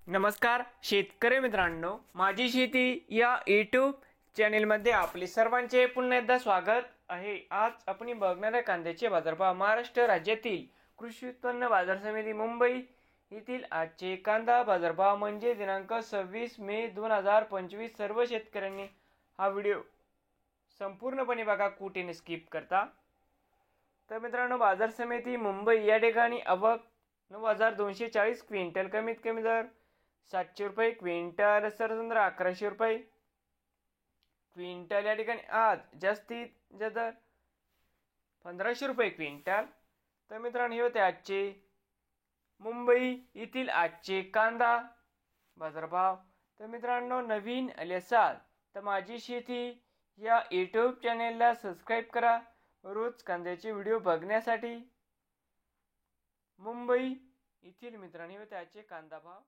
नमस्कार शेतकरी मित्रांनो, माझी शेती या यूट्यूब चॅनेलमध्ये आपले सर्वांचे पुन्हा एकदा स्वागत आहे। आज आपण बघणार आहे कांद्याचे बाजारभाव। महाराष्ट्र राज्यातील कृषी उत्पन्न बाजार समिती मुंबई येथील आजचे कांदा बाजारभाव म्हणजे दिनांक 26 मे 2025। सर्व शेतकऱ्यांनी हा व्हिडिओ संपूर्णपणे बघा, कुठे स्किप करता। तर मित्रांनो, बाजार समिती मुंबई या ठिकाणी आवक 9240 क्विंटल, कमीत कमी दर 700 रुपये क्विंटल, सरसंद्र 1100 रुपये क्विंटल या ठिकाणी। आज जास्तीत जास्त 1500 रुपये क्विंटल। तर मित्रांनो, हे होते आजचे मुंबई येथील आजचे कांदा बाजारभाव। तर मित्रांनो, नवीन आले असाल तर माझी शेती या यूट्यूब चॅनेलला सबस्क्राईब करा रोज कांद्याचे व्हिडिओ बघण्यासाठी। मुंबई येथील मित्रांनो, हे होते आजचे कांदा भाव।